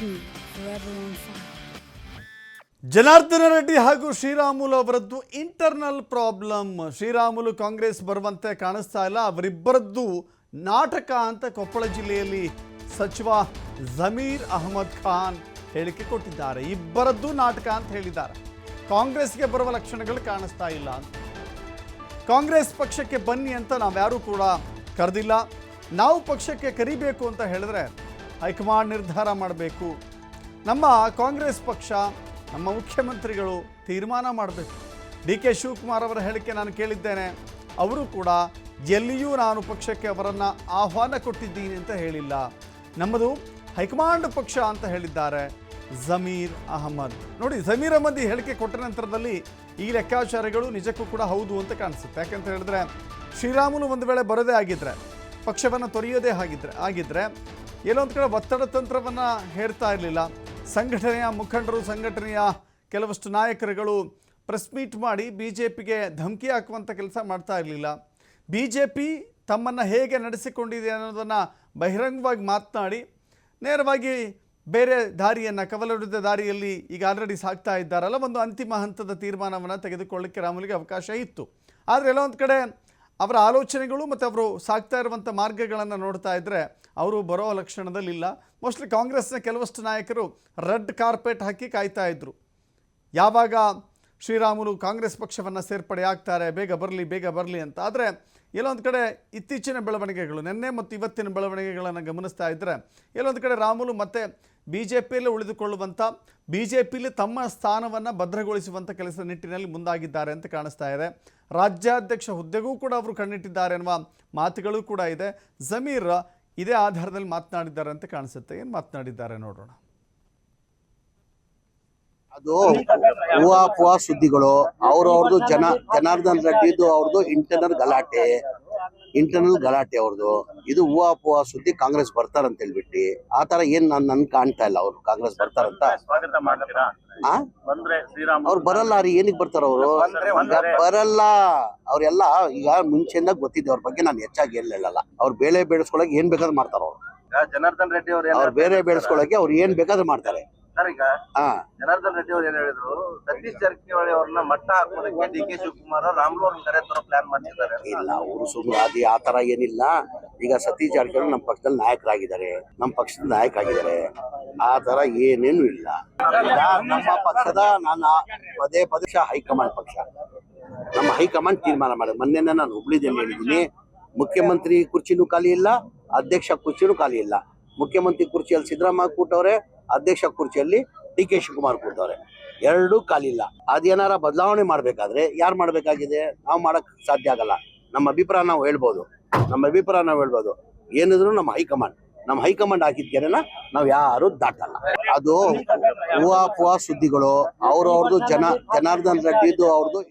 me forever on fire. Janardhana Reddy ಹಾಗೂ ಶ್ರೀರಾಮುಲು ಅವರದ್ದು internal problem. Sriramulu Congress ಬರುವಂತೆ ಕಾಣಿಸ್ತಾ ಇಲ್ಲ. ಅವರಿಬ್ಬರದ್ದು ನಾಟಕ ಅಂತ ಕೊಪ್ಪಳ ಜಿಲ್ಲೆಯಲ್ಲಿ ಸಚಿವ ಜಮೀರ್ ಅಹಮದ್ ಖಾನ್ ಹೇಳಿಕೆ ಕೊಟ್ಟಿದ್ದಾರೆ. ಇಬ್ಬರದ್ದು ನಾಟಕ ಅಂತ ಹೇಳಿದ್ದಾರೆ. ಕಾಂಗ್ರೆಸ್ಗೆ ಬರುವ ಲಕ್ಷಣಗಳು ಕಾಣಿಸ್ತಾ ಇಲ್ಲ ಅಂತ. ಕಾಂಗ್ರೆಸ್ ಪಕ್ಷಕ್ಕೆ ಬನ್ನಿ ಅಂತ ನಾವ್ಯಾರೂ ಕೂಡ ಕರೆದಿಲ್ಲ. ನಾವು ಪಕ್ಷಕ್ಕೆ ಕರಿಬೇಕು ಅಂತ ಹೇಳಿದ್ರೆ ಹೈಕಮಾಂಡ್ ನಿರ್ಧಾರ ಮಾಡಬೇಕು. ನಮ್ಮ ಕಾಂಗ್ರೆಸ್ ಪಕ್ಷ, ನಮ್ಮ ಮುಖ್ಯಮಂತ್ರಿಗಳು ತೀರ್ಮಾನ ಮಾಡಬೇಕು. ಡಿ.ಕೆ. ಶಿವಕುಮಾರ್ ಅವರ ಹೇಳಿಕೆ ನಾನು ಕೇಳಿದ್ದೇನೆ. ಅವರು ಕೂಡ ಎಲ್ಲಿಯೂ ನಾನು ಪಕ್ಷಕ್ಕೆ ಅವರನ್ನು ಆಹ್ವಾನ ಕೊಟ್ಟಿದ್ದೀನಿ ಅಂತ ಹೇಳಿಲ್ಲ. ನಮ್ಮದು ಹೈಕಮಾಂಡ್ ಪಕ್ಷ ಅಂತ ಹೇಳಿದ್ದಾರೆ ಜಮೀರ್ ಅಹಮದ್. ನೋಡಿ, ಜಮೀರ್ ಅಹಮದ್ ಈ ಹೇಳಿಕೆ ಕೊಟ್ಟ ನಂತರದಲ್ಲಿ ಈ ಲೆಕ್ಕಾಚಾರಗಳು ನಿಜಕ್ಕೂ ಕೂಡ ಹೌದು ಅಂತ ಕಾಣಿಸುತ್ತೆ. ಯಾಕಂತ ಹೇಳಿದ್ರೆ ಶ್ರೀರಾಮುಲು ಒಂದು ವೇಳೆ ಬರೋದೇ ಆಗಿದ್ದರೆ, ಪಕ್ಷವನ್ನು ತೊರೆಯೋದೇ ಆಗಿದ್ದರೆ ಎಲ್ಲೋ ಒಂದು ಕಡೆ ಒತ್ತಡ ತಂತ್ರವನ್ನು ಹೇರ್ತಾ ಇರಲಿಲ್ಲ. ಸಂಘಟನೆಯ ಮುಖಂಡರು, ಸಂಘಟನೆಯ ಕೆಲವಷ್ಟು ನಾಯಕರುಗಳು ಪ್ರೆಸ್ ಮೀಟ್ ಮಾಡಿ BJPಗೆ ಧಮಕಿ ಹಾಕುವಂಥ ಕೆಲಸ ಮಾಡ್ತಾ ಇರಲಿಲ್ಲ. BJP ತಮ್ಮನ್ನು ಹೇಗೆ ನಡೆಸಿಕೊಂಡಿದೆ ಅನ್ನೋದನ್ನು ಬಹಿರಂಗವಾಗಿ ಮಾತನಾಡಿ ನೇರವಾಗಿ ಬೇರೆ ದಾರಿಯನ್ನು, ಕವಲೊಡೆದ ದಾರಿಯಲ್ಲಿ ಈಗ ಆಲ್ರೆಡಿ ಸಾಗ್ತಾ ಇದ್ದಾರಲ್ಲ, ಒಂದು ಅಂತಿಮ ಹಂತದ ತೀರ್ಮಾನವನ್ನು ತೆಗೆದುಕೊಳ್ಳಿಕ್ಕೆ ರಾಮುಲಿಗೆ ಅವಕಾಶ ಇತ್ತು. ಆದರೆ ಎಲ್ಲೋ ಒಂದು ಕಡೆ ಅವರ ಆಲೋಚನೆಗಳು ಮತ್ತು ಅವರು ಸಾಗ್ತಾ ಇರುವಂಥ ಮಾರ್ಗಗಳನ್ನು ನೋಡ್ತಾ ಇದ್ದರೆ ಅವರು ಬರೋ ಲಕ್ಷಣದಲ್ಲಿಲ್ಲ. ಮೋಸ್ಟ್ಲಿ ಕಾಂಗ್ರೆಸ್ನ ಕೆಲವಷ್ಟು ನಾಯಕರು ರೆಡ್ ಕಾರ್ಪೆಟ್ ಹಾಕಿ ಕಾಯ್ತಾ ಇದ್ದರು. ಯಾವಾಗ ಶ್ರೀರಾಮುಲು ಕಾಂಗ್ರೆಸ್ ಪಕ್ಷವನ್ನು ಸೇರ್ಪಡೆ ಆಗ್ತಾರೆ, ಬೇಗ ಬರಲಿ ಅಂತ. ಆದರೆ ಎಲ್ಲೊಂದು ಕಡೆ ಇತ್ತೀಚಿನ ಬೆಳವಣಿಗೆಗಳು, ನಿನ್ನೆ ಮತ್ತು ಇವತ್ತಿನ ಬೆಳವಣಿಗೆಗಳನ್ನು ಗಮನಿಸ್ತಾ ಇದ್ದರೆ ಎಲ್ಲೊಂದು ಕಡೆ ರಾಮುಲು ಮತ್ತೆ BJPಯಲ್ಲಿ ಉಳಿದುಕೊಳ್ಳುವಂಥ, BJPಯಲ್ಲಿ ತಮ್ಮ ಸ್ಥಾನವನ್ನು ಭದ್ರಗೊಳಿಸುವಂಥ ಕೆಲಸ ನಿಟ್ಟಿನಲ್ಲಿ ಮುಂದಾಗಿದ್ದಾರೆ ಅಂತ ಕಾಣಿಸ್ತಾ ಇದೆ. ರಾಜ್ಯಾಧ್ಯಕ್ಷ ಹುದ್ದೆಗೂ ಕೂಡ ಅವರು ಕಣ್ಣಿಟ್ಟಿದ್ದಾರೆ ಅನ್ನುವ ಮಾತುಗಳು ಕೂಡ ಇದೆ. ಜಮೀರ್ ಇದೇ ಆಧಾರದಲ್ಲಿ ಮಾತನಾಡಿದ್ದಾರೆ ಅಂತ ಕಾಣಿಸುತ್ತೆ. ಏನು ಮಾತನಾಡಿದ್ದಾರೆ ನೋಡೋಣ. ಅದು ಹೂವಾಪುವ ಸುದ್ದಿಗಳು. ಅವ್ರದ್ದು ಜನಾರ್ದನ್ ರೆಡ್ಡಿದು ಅವ್ರದ್ದು ಇಂಟರ್ನಲ್ ಗಲಾಟೆ ಅವ್ರದ್ದು. ಇದು ಹೂವಾಪುವ ಸುದ್ದಿ. ಕಾಂಗ್ರೆಸ್ ಬರ್ತಾರಂತ ಹೇಳ್ಬಿಟ್ಟು ಆ ತರ ಏನ್ ನನ್ ಕಾಣ್ತಾ ಇಲ್ಲ. ಅವ್ರು ಕಾಂಗ್ರೆಸ್ ಬರ್ತಾರಂತ ಅವ್ರು ಬರಲ್ಲ ರೀ. ಏನಕ್ಕೆ ಬರ್ತಾರ ಅವರು? ಬರಲ್ಲ. ಅವ್ರೆಲ್ಲ ಈಗ ಮುಂಚೆಯಿಂದ ಗೊತ್ತಿದೆ ಅವ್ರ ಬಗ್ಗೆ. ನಾನು ಹೆಚ್ಚಾಗಿ ಹೇಳಲ್ಲ. ಅವ್ರು ಬೇಳೆ ಬೇಡಿಸ್ಕೊಳಕ್ ಏನ್ ಬೇಕಾದ್ರೂ ಮಾಡ್ತಾರ. ಅವ್ರು ಜನಾರ್ದನ್ ರೆಡ್ಡಿ ಅವ್ರು ಬೇರೆ ಬೇಡಿಸ್ಕೊಳಕ್ಕೆ ಅವ್ರು ಏನ್ ಬೇಕಾದ್ರೂ ಮಾಡ್ತಾರೆ. ಈಗ ಜನಾರ್ದನ್ ರೆಡ್ಡಿ ಅವ್ರು ಏನ್ ಹೇಳಿದ್ರು, ಸತೀಶ್ ಜಾರಕಿಹೊಳಿ ಅವ್ರನ್ನ ಮಟ್ಟ ಹಾಕೋದಕ್ಕೆ ಡಿ.ಕೆ. ಶಿವಕುಮಾರ್ ರಾಮುಲು ಅವ್ರನ್ನ ಕರೆ ತರೋ ಪ್ಲಾನ್ ಮಾಡ್ತಿದ್ದಾರೆ. ಇಲ್ಲ, ಅವರು ಸುಮ್ಮನೆ ಆ ತರ ಏನಿಲ್ಲ. ಈಗ ಸತೀಶ್ ಜಾರಕಿಹೊಳಿ ನಮ್ಮ ಪಕ್ಷದಲ್ಲಿ ನಾಯಕರಾಗಿದ್ದಾರೆ, ನಮ್ಮ ಪಕ್ಷದ ನಾಯಕ ಆಗಿದ್ದಾರೆ. ಆ ತರ ಏನೇನು ಇಲ್ಲ. ನಮ್ಮ ಪಕ್ಷದ ನಾನು ಪದೇ ಹೈಕಮಾಂಡ್ ಪಕ್ಷ, ನಮ್ಮ ಹೈಕಮಾಂಡ್ ತೀರ್ಮಾನ ಮಾಡಿ. ಮೊನ್ನೆ ನಾನು ಹುಬ್ಳಿದಲ್ಲಿ ಹೇಳಿದ್ದೀನಿ, ಮುಖ್ಯಮಂತ್ರಿ ಕುರ್ಚಿನೂ ಖಾಲಿ ಇಲ್ಲ, ಅಧ್ಯಕ್ಷ ಕುರ್ಚಿನೂ ಖಾಲಿ ಇಲ್ಲ. ಮುಖ್ಯಮಂತ್ರಿ ಕುರ್ಚಿಯಲ್ಲಿ ಸಿದ್ದರಾಮಯ್ಯ ಕೂತವ್ರೆ, ಅಧ್ಯಕ್ಷ ಕುರ್ಚಿಯಲ್ಲಿ ಡಿ.ಕೆ. ಶಿವಕುಮಾರ್ ಕೂತವ್ರೆ. ಎರಡೂ ಖಾಲಿ ಇಲ್ಲ. ಅದೇನಾರ ಬದಲಾವಣೆ ಮಾಡ್ಬೇಕಾದ್ರೆ ಯಾರು ಮಾಡ್ಬೇಕಾಗಿದೆ? ನಾವು ಮಾಡಕ್ ಸಾಧ್ಯ ಆಗಲ್ಲ. ನಮ್ಮ ಅಭಿಪ್ರಾಯ ನಾವು ಹೇಳ್ಬೋದು. ಏನಿದ್ರು ನಮ್ಮ ಹೈಕಮಾಂಡ್ ಹಾಕಿದ್ಕೆನ ನಾವು ಯಾರು ದಾಟಲ್ಲ. ಅದು ಹೂವಾಪುವ ಸುದ್ದಿಗಳು. ಅವ್ರದ್ದು ಜನಾರ್ದನ್ ರೆಡ್ಡಿದು ಅವ್ರದ್ದು